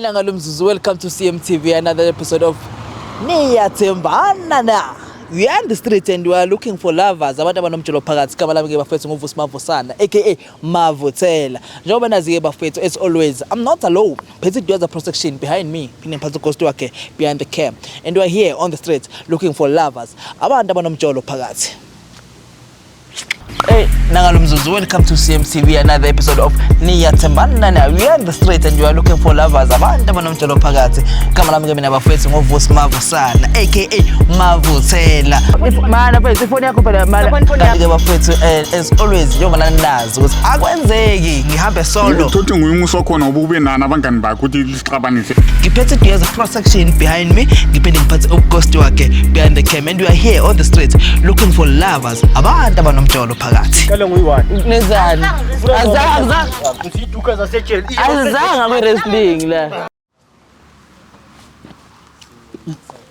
Nanga Lumzuzu, welcome to CMTV, another episode of Niyathembana Na. We are in the street and we are looking for lovers. Abantu abanomtshelo phakathi kama lami ke bafethu ngovusi Mavusana aka Mavuthela. Njengoba nazi ke bafethu as always I'm not alone. Phethe does a protection behind me. Phinde ngiphathe uGhost wakhe behind the cam. And we are here on the street looking for lovers. Abantu abanomtshelo phakathi. Hey, Nanga Lumzuzu, welcome to CMTV, another episode of Niyathembana Na. We are in the street and we are looking for lovers. Abantu abanomtshelo phakathi. Kama lami ke mina bafethu ngovusi Mavusana aka Mavuthela. Mana bafethu ifoni yakho phela mala. Kanti ke bafethu as always njengoba nazi ukuthi akwenzeki ngihambe solo. Uthothi nguyumuso khona ubube nana abangani bakho ukuthi lixabanise. Ngiphethe there's a cross section behind me. Ngiphinde ngiphathe uGhost wakhe behind the cam and we are here on the street looking for lovers. Abantu abanomtshelo phakathi. Kale nguyi1 Nezani? Azanga ngisiduka zasetsheli azanga kwe wrestling la.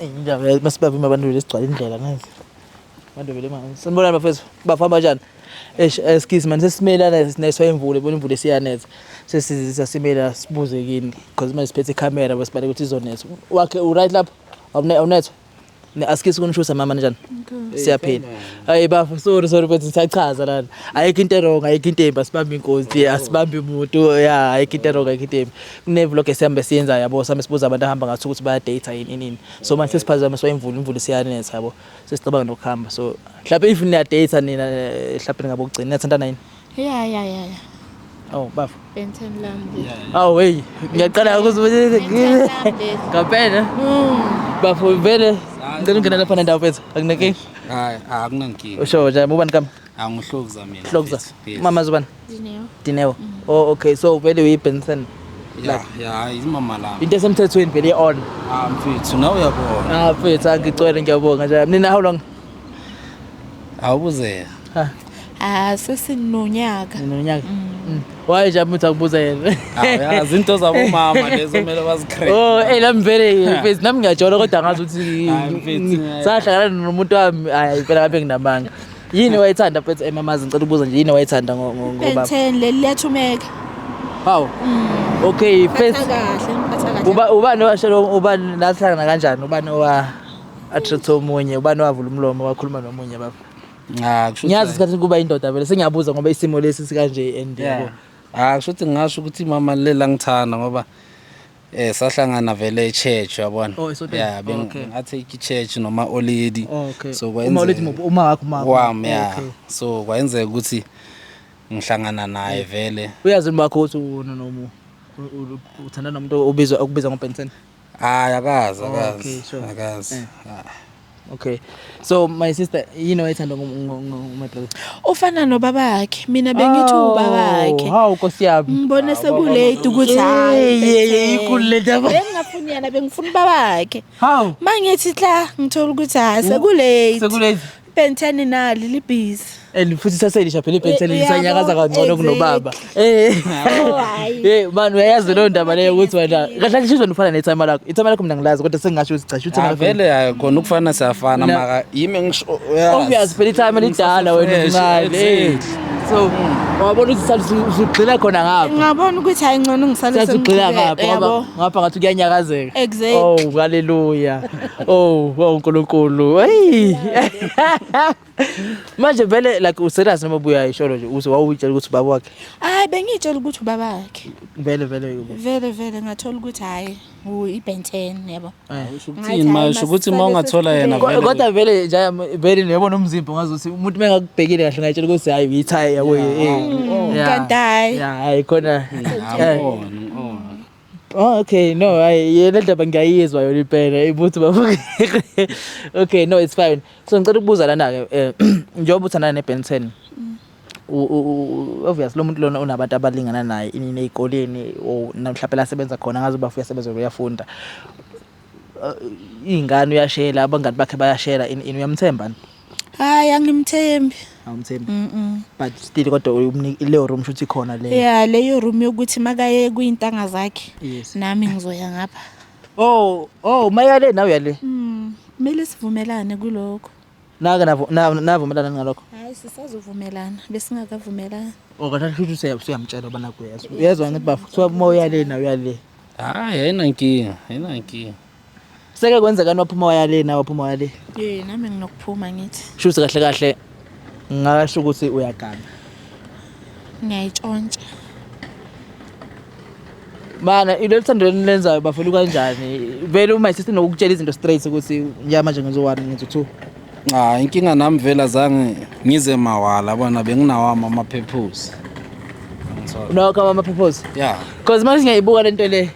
Indaba masibaphi abantu lesigcwala indlela nazi. Abantu vele manje. Sanibona bafethu bafamba kanjani? Excuse man sesimelana neswa imvule bona imvule siyanetha. Sesisimela sibuze kini because manje siphethe camera besibale ukuthi izonetha. Wakhe right lapha awunetha. Askisi kunishusa mama njani? Siyaphila. Hayi bafu sorry but siyachaza lana. Ayikho into wrong, ayikho into embi asibambe inkosi, asibambe umuntu. Yeah, ayikho into wrong, ayikho into embi. Kunevlog esihambe siyenza yabo, sami sibuza abantu ahamba ngathi ukuthi baya data yini. So manje sesiphazama so imvule siyanetha yabo. Sesicabanga nokuhamba. So mhlawumbe if niya data nina mhlawumbe ngabo ugcina niyathanda yini? Yeah. Oh, bafu. Benten lambe. Oh, hey. Ngiyaqala ukuzibona ngaphela. Bafu vele ngicela ungena lapha nendawo mfethu akunenkingi. Hayi akunankingi. Usho nje ubani kami? Angihlokuza mina. Hlokuza. Mama zubani? Dineo. Oh okay, so vele uyiBenson. Yeah, izimama la. Into esemthethweni vele on. Mfethu nawe uyabona. Mfethu angicwele ngiyabonga nje. Nina how long? Awubuze. Sesinonyaka. Nonyaka. Why nje umuntu akubuza yena? Yazi into zabo mama lezo kumele bazicreate. Oh, nami vele mfethu nami ngiyajola kodwa ngazi ukuthi sahlangana nomuntu wami hayi phela ngabe nginamanga. Yini wayithanda mfethu mamazi ngicela ukubuza nje yini wayithanda ngoba? Benten liyathumeka. Hawu. Okay, first Ngiphatha kahle. Ubani washelo ubani nahlangana kanjani? Ubani wa attract omunye, ubani wavula umlomo wakhuluma nomunye baba? Kusho Ngiyazi isikhathi kuba indoda vele sengiyabuza ngoba isimo lesi sikanje and yabo. Kusho ukuthi ngasho ukuthi mama lela ngithanda ngoba sahlangana vele eChurch yabona. Yeah, bengathi iChurch noma olady. So uma olady uma wakho wami yeah. So kwenzeka ukuthi ngihlangana naye vele. Uyazi bakho ukuthi nomu uthanda nomuntu okubiza ngoBenson? Akazi. Okay, sure. Okay. So my sister, yini wayithanda my brother? Ufana nobabakhe. Mina bengithi ubabakhe. Hawu Nkosi yami. Ngibone sekulate ukuthi hayi. Ikulate yabo. Bengafunyana bengifuna ubabakhe. Hawu. Mangithi hla ngithola ukuthi hayi sekulate. Sekulate. Benten nali libhizi. And futhi saselisha phela iBenson lisanyakaza kangcono kunobaba. Man uyayazi lo ndaba leyo ukuthi wena kahle ngisho nifana netime lakho. Itime lakho mina ngilazi kodwa sengingasho ukuthi cha shuthi na vele khona ukufana siyafana maka yimi ngisho obvious phela itime lidala wena ngale. So wabona ukuthi sigcina khona ngapha. Ngabona ukuthi hayi ngcono ngisale sigcina ngapha ngoba ngapha ngathi kuyanyakazeka. Exactly. Oh haleluya. Oh uNkulunkulu. Hey. Manje vele like userious noma buya isholo nje uze wawutshela ukuthi baba wakhe. Hayi bengitshela ukuthi ubabakhe. Vele ngathola ukuthi hayi uyiBenten yabo. Uthini manje ukuthi ungathola yena vele. Kodwa vele nje vele nebona umzimba ngazuthi umuntu mengakubhekile kahle ngayitshela ukuthi hayi uyithaye yabo. Kanti hayi khona. Oh okay, no yena ndaba ngiyayizwa yona impela ibuthi baba. Okay, no it's fine. So ngicela ukubuza lana ke njengoba uthanda neBenson. Obviously lo muntu lona unabantu abalingana naye inezikoleni namhlanje lasebenza khona ngaze bafika sebenza uyafunda. Ingane uyashela abangani bakhe bayashela uyamthemba? Hayi angimthembi. Awumthembi. But still kodwa leyo room shothi khona le. Yeah, leyo room yokuthi makaye kuyintanga zakhe. Nami ngizoya ngapha. Oh, mayale nawe yale. Kumele sivumelane kuloko. Naka navumelana ngalokho. Hayi sisazovumelana besingakavumelana. Kodwa futhi useyamtshela bana kuyazi. Uyezwa ngithi bafu kuthiwa uma uyale na uyale. Hayi ayinankinga. Seke kwenzeka nophuma waya le nawe phuma waya le. nami nginokuphuma ngithi Shuthi kahle kahle ngingasho ukuthi uyagana. ngiyayitshontsha. Mana ilolu thando lenzayo bafela kanjani? Vele uma isithi nokukutshela izinto straight ukuthi nje manje ngizo1 ngizo2. Inkinga nami vela zange ngize mawala bona benginawami ama-purpose. No kama ama-purpose. Yeah. Because manje ngiyayibuka lento le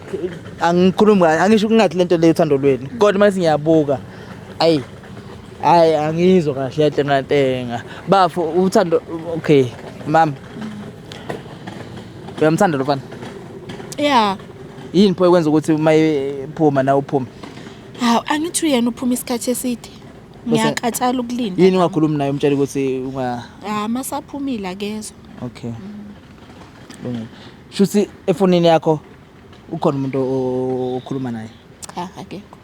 angikhulumi angisho kungathi lento le uthando lweni. Kodwa manje ngiyabuka. Hayi angizwa kahle yantenga. Bafo uthando okay mama. Uyamthanda lo mfana? Yeah. Yini pho ekwenza ukuthi uma ephuma nawe uphuma? Hawu angithi uyena uphuma isikhathi eside. Ngiyakhathala ukulinda. Yini ungakhulumi naye umtshela ukuthi unga masaphumile akezwe. Okay. Shuthi efonini yakho ukhona umuntu okhuluma naye? Cha akekho.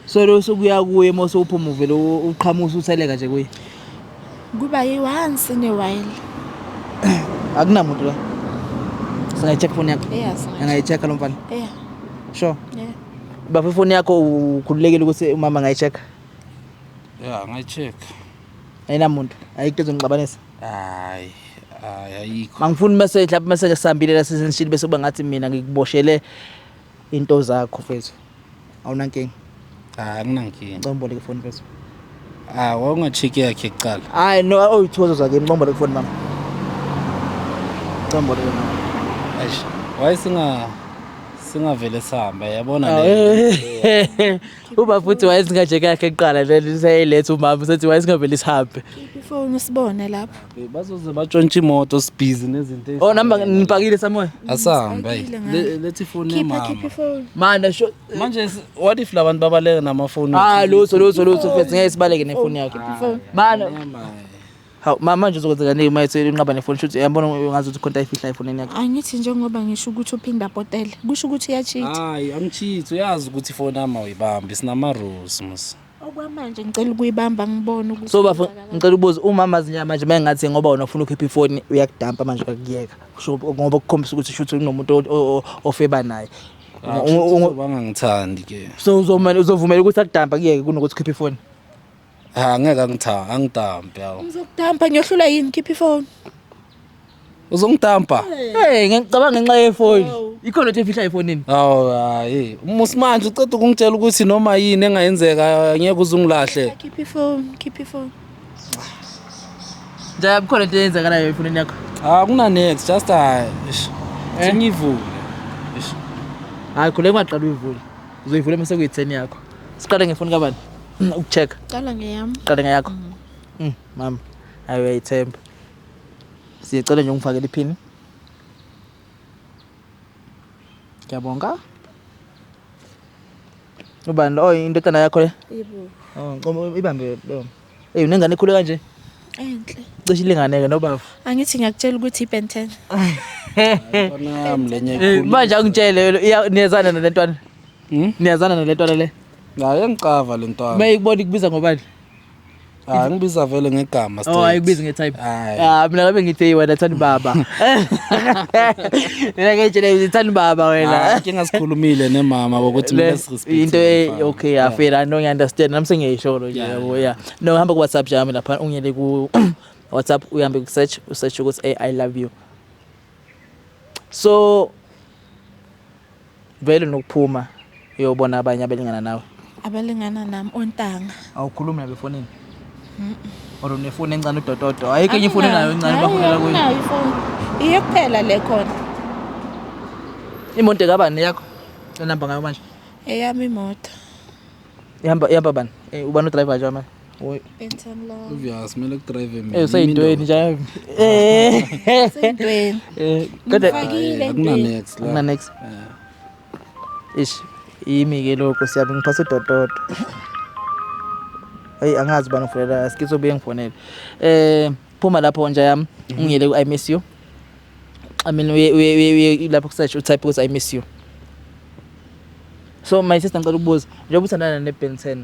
So lo sokuya kuye mase uphuma uvele uqhamusa utheleka nje kuye. Kuba yi-once in a while. Akunamuntu la. Singayi-check phone yakho? Yes. Angayi-check lo mfana? Yeah. Sure. Yeah. Bafo phone yakho ukhululekile ukuthi umama ngayi-check? Yeah, ngayi-check. Ayinamuntu. Ayikho ezongixabanisa? Hayi ayikho. Mangifuni message lapha message sihambile la sesenshini bese kuba ngathi mina ngikuboshele into zakho mfethu. Awunankinga? Anginankinga. Ngomboleke phone mfethu. Wawunga-check yakhe kuqala. Hayi no oyithozo zakini ngomboleke phone mama. Ngomboleke mama. Eish, why singavele sihamba yabona le. Uba futhi wayesingaje kakhe eqala le seyilethe umama sethi wayesingavele sihambe. Ifoni usibone lapha. Bazoze batshontsha imoto sibhizi nezinto Oh namba nipakile samoya? Asihamba lethi ifoni Keep yemama. ifoni. Mana sho Manje what if labantu babaleka namafoni? Lutho mfethu ngeke sibaleke nefoni yakhe. Mana hawu manje uzokwenzeka nini mayethe inqaba nefoni shothi yabona ungazuthi khonta ifihla ifonini yakhe. Angithi njengoba ngisho ukuthi uphinda botele. Kusho ukuthi uyacheat. Hayi angicheat uyazi ukuthi ifoni yami uyibambi sinama rules mos. Okwamanje ngicela ukuyibamba ngibone ukuthi So bafo ngicela ubuze umama zinyama manje mengathi ngoba wena ufuna ukhipha ifoni uyakudampa manje akuyeka. Kusho ngoba ukukhombisa ukuthi shothi kunomuntu ofeba naye. Bangangithandi ke. So uzovumela ukuthi akudampa kuyeke kunokuthi ukhipha ifoni. Ngeke angidampe yawo. ngizokudampa ngiyohlula yini keep ifoni. Uzongidampa? Ngicabanga ngenxa yefoni. Ikhona into efihla efonini. Hayi, musimanje uceda ukungitshela ukuthi noma yini engayenzeka ngeke uzungilahle. Keep ifoni. Nje kukhona into eyenzakalayo efonini yakho. Kuna next just ngivule. Hayi khule ngaqala uyivule. Uzoyivula mase kuyi10 yakho. Siqale ngefoni kabani? Ukucheck. Qala ngeyami. Qala ngeyakho. Mama. Hayi uyayithemba. Siyacela nje ungifakele iphini. Ngiyabonga. Ubani indodana yakho le? Yebo. Ngoba ibambe lo. Unengane ekhule kanje? Enhle. Cishe ilinganeke nobafu. Angithi ngiyakutshela ukuthi iBen 10. Nami lenye Manje angitshele niyazana nalentwana. Niyazana nalentwana le? Hayi ngicava lentwana. Mayikubona ikubizwa ngobani? Ngibiza vele ngegama straight. Ayikubizi ngetype. Mina ngabe ngithi wena thanda baba. Mina ngitshela thanda baba wena. Ngingasikhulumile nemama ukuthi let's respect. Into okay afela no understand nami sengiyisho nje yabo yeah. No hamba ku WhatsApp jami lapha ungiyele ku WhatsApp uhambe ku search ukuthi I love you. So vele nokuphuma uyobona abanye abelingana nawe. Abalingana nami ontanga. Awukhulumi nabe efonini? Oro nefoni encane udododo. Ayike enye ifoni nayo encane bafonela kuyo. Nayo ifoni. Iye kuphela le khona. Imoto kabani yakho? Enamba ngayo manje? Eyami imoto. Ihamba bani? Ubani udriver nje manje? Ben 10 la. Obvious kumele kudrive mina. Usayintweni nje. Sentweni. Kodwa akuna next la. Akuna next. Ish imi ke lokho siyabe ngiphasa udododo. Hey angazi bani ufonela sikizobuye ngifonela. Phuma lapho nje yami ungiyele ku I miss you. I mean we lapho search utype ukuthi I miss you. So my sister ngicela ukubuza njengoba uthandana neBen 10.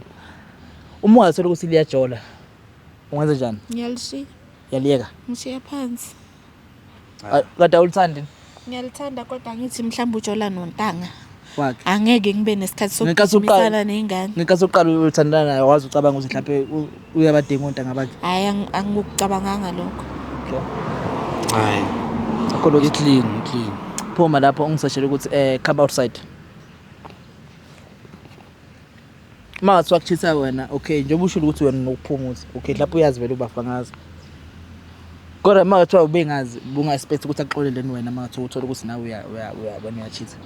Uma ungathola ukuthi liyajola ungenza njani? Ngiyalishiya. Yaliyeka. Ngishiya phansi. Kade awulithandi? Ngiyalithanda kodwa ngithi mhlawumbe ujola nontanga. wakhe angeke ngibe nesikhathi Ngenkathi sokukhulumisana nengane. ngenkathi uqala uthandana naye wazi ucabanga ukuthi mhlawumbe uyabadinga ontanga bakhe Hayi angikucabanganga lokho. hayi khona clean phuma lapho ungisashela ukuthi come outside Mathi wakuchitha wena okay njengoba usho ukuthi wena nokuphumuza okay lapho uyazi vele ubafangazi kodwa mathi ubengazi bunga-expect ukuthi akuxolele wena mathi uthola ukuthi nawe uyabona uyachitha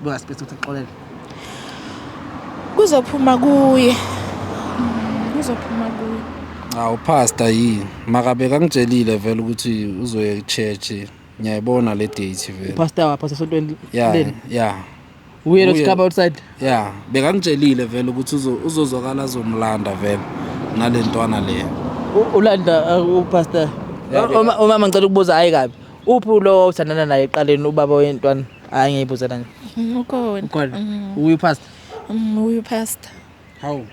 bunga-expect ukuthi akuxolele Kuzophuma kuye. Kuzophuma kuye. Hawu pastor yini makabe kangitshelile vele ukuthi uzoya e-church ngiyayibona le date vele pastor wapha sontweni yeah uye lo come outside yeah bekangitshelile vele ukuthi uzozwakala azomlanda vele nalentwana leyo ulanda upastor umama ngicela ukubuza hayi kabi uphi lo uthandana naye eqaleni ubaba wentwana hayi ngiyibuzela nje Ukhona. uyu pastor Uyu pastor. hawu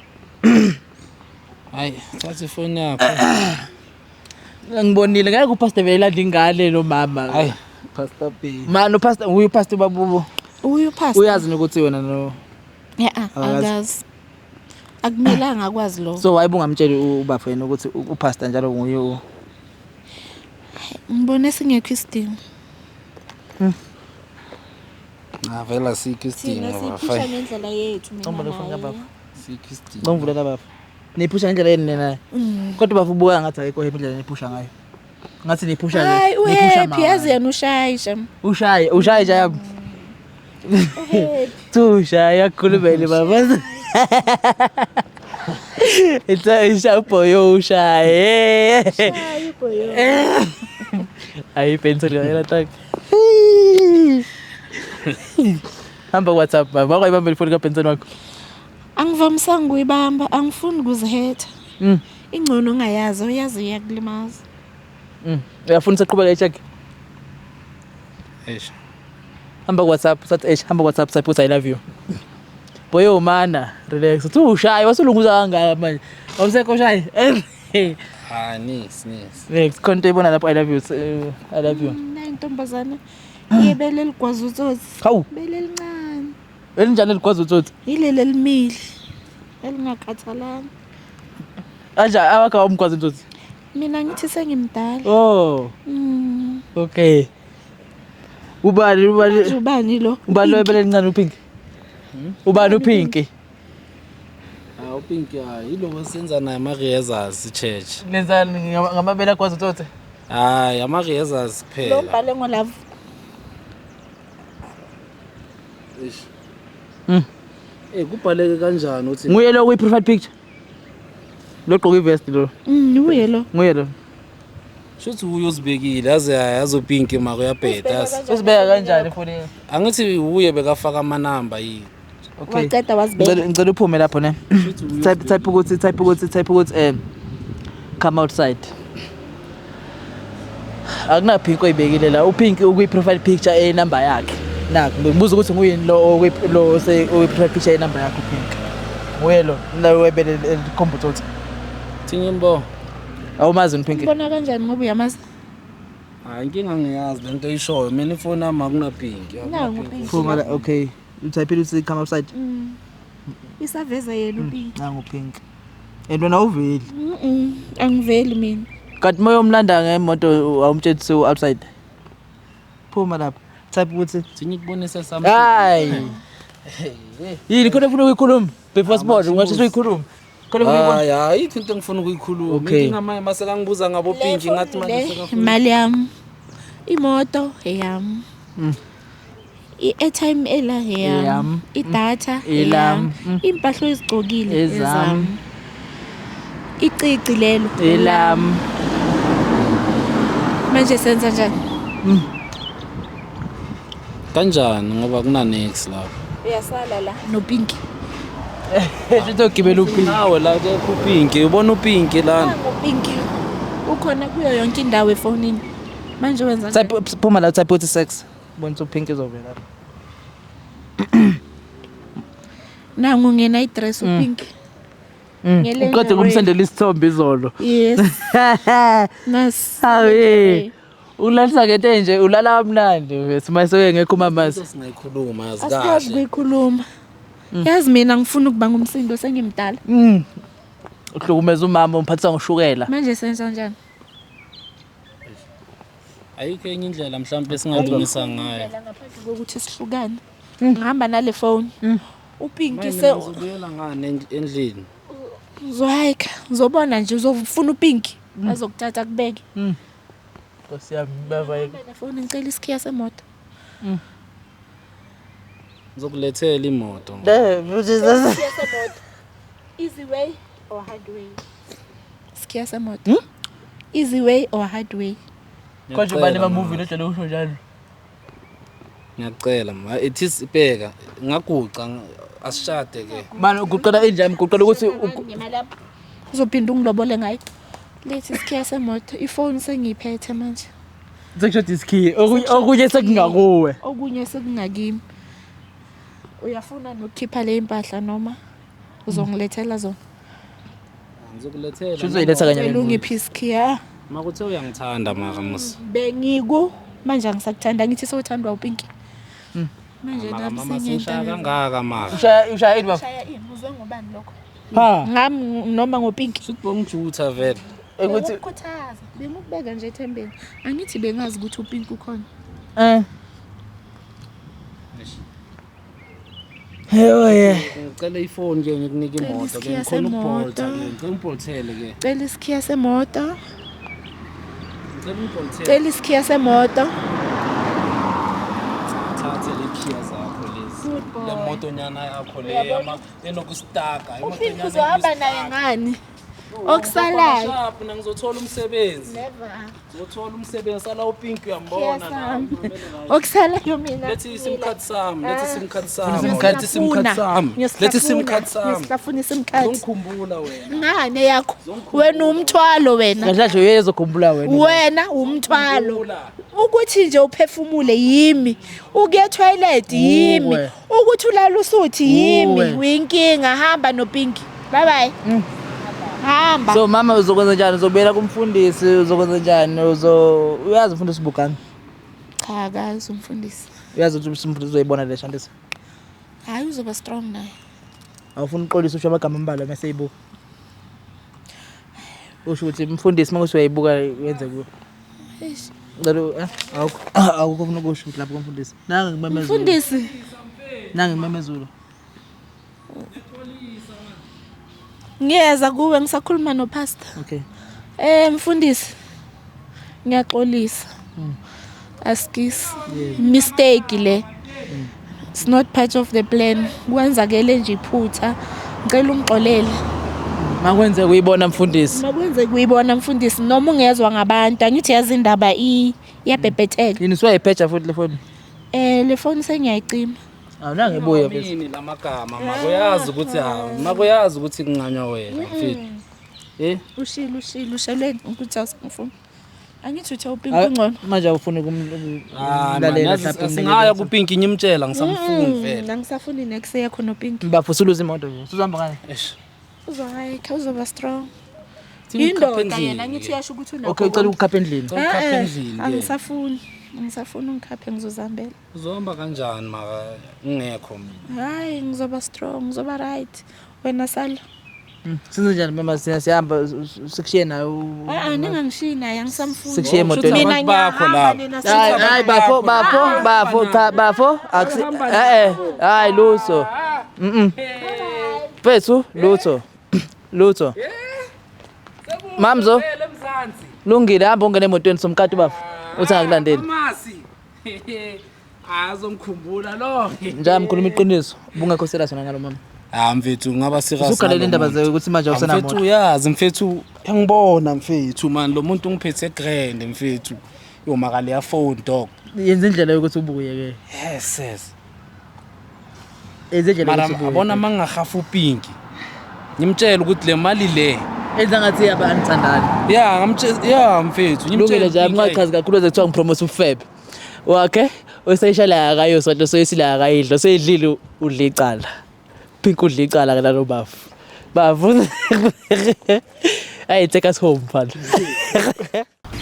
hayi thatha ifoni yakho ngibonile ngeke upastor vele landa ingane lo mama hayi pastor B mano pastor uyu pastor babubo Uyu pastor. uyazi ukuthi wena no Angazi. Akumelanga akwazi lo. so wayibungamtsheli ubaba wena ukuthi upastor njalo nguye Ngibone singekho isidingo. vele asikho isidingo Siphusha ngendlela yethu mina. Ngomba lofuna baba asikho isidingo ngomvulela baba niphusha ngendlela yeni naye kodwa baba ubuka ngathi ayikho indlela niphusha ngayo ngathi niphusha Hayi uhappy yazi yena ushayisha. ushaye jayami tushaya khulumele baba It's boyo ushaye Hayi boyo. Ayi pencil ngayela tak hamba WhatsApp baba kwayibamba ifoni kapencil wakho Angivamisanga ukuyibamba, angifuni ukuzihetha. Ingcono ungayazi, uyazi iyakulimaza. uyafuna siqhubeka echeck eish hamba WhatsApp sathi hamba WhatsApp sathi I love you boyo mana relax uthi ushaye wasulunguza kangaka manje awusekho shaye nis next konto ibona lapho I love you Na intombazana yebele ligwaza utsotsi. hawu Bele lincane. elinjani likwazi utsotsi Yilele limile. Elingakhathalanga. anja awakha umkwazi utsotsi Mina ngithi sengimdala. oh okay ubani Ubani lo? ubani lo ebele lincane upink ubani upink hawu pink yilo wesenza naye ama-rehearsals church lenzani ngamabele akwazi utsotsi hayi ama-rehearsals kuphela Lo mbhale ngolove. kubhaleke kanjani uthi nguye lo kuyi profile picture lo gqoka ivest lo Uye lo. nguye lo shuthi uyozibekile azopinki mako uyabheda usibeka kanjani efonini angithi uye bekafaka amanamba yini okay Waqeda wazibeka. ngicela uphume lapho ne type ukuthi come outside akunapink oyibekile la upink ukuyi profile picture enumber yakhe naku ngibuza ukuthi nguyini lo lo uyi profile picture enumber yakhe upink nguye lo webele computer thingimbo awumazi upink Ubona kanjani ngoba uyamazi? hayi inkinga ngiyazi lento eyishoyo mina ifoni yami akunapinki Nangu upink. phuma la okay utype ukuthi come outside Isaveza yena upink. nangu pink and wena uveli Angiveli mina. kanti moyo umlanda ngemoto awumtshela outside phuma lapha type ukuthi ngikubonisa hayi yini khona ufuna ukuyikhuluma before sport ungathi uyikhuluma khona ufuna hayi into engifuna ukuyikhuluma Okay. inkinga manje mase kangibuza ngabo pinki ngathi manje Imali yami. Imoto eyami. I-airtime ela eyami. Eyami. Idatha Elami. eyami. Impahlo ezigqokile Ezami. ezami. Icici lelo. elam Manje senza njani? kanjani ngoba kuna next lapho Uyasala la nopinki. ethi ogibela upink nawe la kupinki ubona upinki lana Ngopinki. Ukhona kuyo yonke indawo efonini. Manje wenza njani? type phuma la type ukuthi sex bona upink izovela lapha Nangu ngena i-dress upinki. uqede kumsendela isithombe izolo Yes. Nas. hawe Ulalisa ngento enje ulala kamnandi mfethu mayisoke ngekho mamazi. Singayikhuluma Asikazi yazikahle. kuyikhuluma. Yazi mina ngifuna ukuba ngumsindo sengimdala. Uhlukumeza umama umphathisa ngoshukela. Manje senza kanjani? Ayikho enye indlela mhlawumbe singalungisa ngayo. Ngaphandle kokuthi sihlukane. Ngihamba nale phone. Upinki se Uzobuyela ngane endlini. uzohayika. Uzobona nje uzofuna upinki. Azokuthatha kubeke. Nkosi yami bava yeke. Mina phone ngicela isikhiya semoto. Ngizokulethela imoto. Isikhiya semoto. Easy way or hard way? Isikhiya semoto. Easy way or hard way? Konje bani ma movie lojalo usho njalo. Ngiyacela ma ethi sibheka ngaguqa asishade ke. Manje kuqala enjani kuqala ukuthi Ngemalapha. Uzophinda ungilobole ngayo. Lethi isikhiya semoto. Iphone sengiyiphethe manje. sekushoda isikhiye okunye sekungakuwe. Okunye sekungakimi. Uyafuna nokukhipha le impahla noma uzongilethela zona? Ngizokulethela. Uzoyiletha kanye Elungiphi isikhiya? Makuthe uyangithanda mara musi. Bengiku manje angisakuthanda ngithi sewuthandwa upinki. Manje nami Mama sengishaya kangaka mara. Ushaya ini baba? Shaya ini uzwe ngobani lokho? Ha. Ngami noma ngopinki. Sukubongijutha vele. Ukuthi Ukukhuthaza bengikubeka nje ethembeni. Angithi bengazi ukuthi upinki ukhona. Hey. Ngicela iphone ke ngikunika imoto ke ngikhona ukubholta ke ngicela ungibholthele ke. Cela isikhiya semoto. Ngicela ungibholthele. Cela isikhiya semoto. Thathe le khiya zakho lezi. Le moto nyana yakho le yama enokustaka. Upinki uzohamba naye ngani? Okusalayo. Shaphu na ngizothola umsebenzi. Never. Ngizothola umsebenzi sala upinki uyambona na. Okusalayo mina. Lethi sim card sami, lethi sim card sami. Lethi sim card sami. Lethi sim card sami. Ngiyahlafuna sim card. Ngikhumbula wena. Ngane yakho. Wena umthwalo wena. kahle uyezokhumbula wena. Wena umthwalo. Ukuthi nje uphefumule yimi. Ukuya toilet yimi. Ukuthi ulala usuthi yimi. Uyinkinga hamba noPinki. Bye bye. Hamba. So mama uzokwenza njani uzobela kumfundisi uzokwenza njani uyazi umfundisi ubugani Cha akazi umfundisi. uyazi ukuthi umfundisi uzoyibona le shandisa Hayi uzoba strong naye. awufuna uqolisa usho amagama ambalwa mase eyibuka usho ukuthi umfundisi manje uyayibuka yenze ku ngalo awukho ufuna ukusho ukuthi lapho kumfundisi nanga ngimemezulu Umfundisi. nanga ngimemezulu Ngiyeza kuwe ngisakhuluma noPastor. okay Mfundisi. Ngiyaxolisa. Askis. Mistake le. It's not part of the plan. Kwenzakele nje iphutha. Ngicela ungixolele. makwenze kuyibona mfundisi Makwenze kuyibona mfundisi noma ungezwa ngabantu angithi yazi indaba iyabhebhetheka. yini siwayipheja futhi le phone Le phone sengiyayicima. awunanga ebuya bese Yini lamagama makuyazi ukuthi makuyazi ukuthi kunqanywa wena mfethu. Usheleni ukuthi asingifuni. Angithi uthe uPinki ungcono. manje awufuni kumlalela Lalela singaya kuPinki ngimtshela ngisamfuni vele. Ngisafuni next yakho noPinki. bafusuluza imoto nje sizohamba ngani Eish. Uzohayika uzoba strong. Indoda Indoda yena angithi uyasho ukuthi unakho. okay ucela ukukhapha endlini Ukhapha endlini ke. Angisafuni ungikhaphe ngizozihambela. Uzohamba kanjani maka ngekho mina. Hayi ngizoba strong, ngizoba right. Wena sala. Senze njani mama siyahamba sikushiye nayo Ningangishiyi naye angisamfuni. Sikushiye emotweni. Mina Abantu bakho ngiyahamba lapho. nina hayi bafo cha bafo hayi luso Mfethu lutho Mamzo lungile hamba ungene emotweni somkati bafo uthi ngakulandeli Masi. Azomkhumbula lo. njalo mkhuluma iqiniso ubungekho serious ngalo mama Mfethu ngaba serious. usugalela indaba ze ukuthi manje awusena Mfethu moto uyazi mfethu ngibona mfethu man lo muntu ungiphethe grand mfethu yo makale ya phone dog yenza indlela yokuthi ubuye ke yes yenza indlela mara yokuthi ubuye abona mangahafa uPinki ngimtshela ukuthi le mali le enza ngathi yaba anithandani ya mfethu lungile nje amaqhazi kakhulu ezekuthiwa ngipromote uFeb wakhe useyishala akayo sonto soyisila akayidlo seyidlile udla icala Pink udla icala kana no bafu hey take us home mfana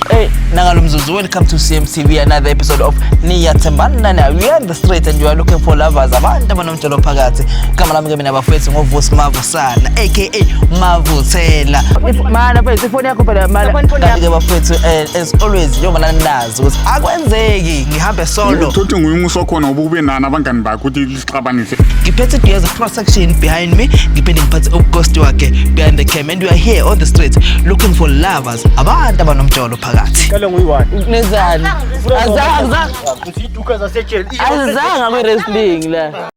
Hey, Nangalum Zuzu, welcome to CMTV, another episode of Niyathembana. We are on the street and you are looking for lovers. Abantu abanomtshelo phakathi. Igama lami ke mina bafethu ngoVusi Mavusana, aka Mavuthela. Mana bafethu ifoni yakho phela mana. Kanti ke bafethu as always njengoba nazi ukuthi akwenzeki ngihambe solo. Uthothi nguyumuso khona ubube nana abangani bakho ukuthi lisixabanise. Ngiphethe Diaz cross section behind me. Ngiphinde ngiphathe ubghost wakhe behind the cam and we are here on the street looking for lovers. Abantu abanomtshelo phakathi. Kale nguyiwani. Nezani? Azange Kuthi iduka zasejele. azange kwe wrestling la.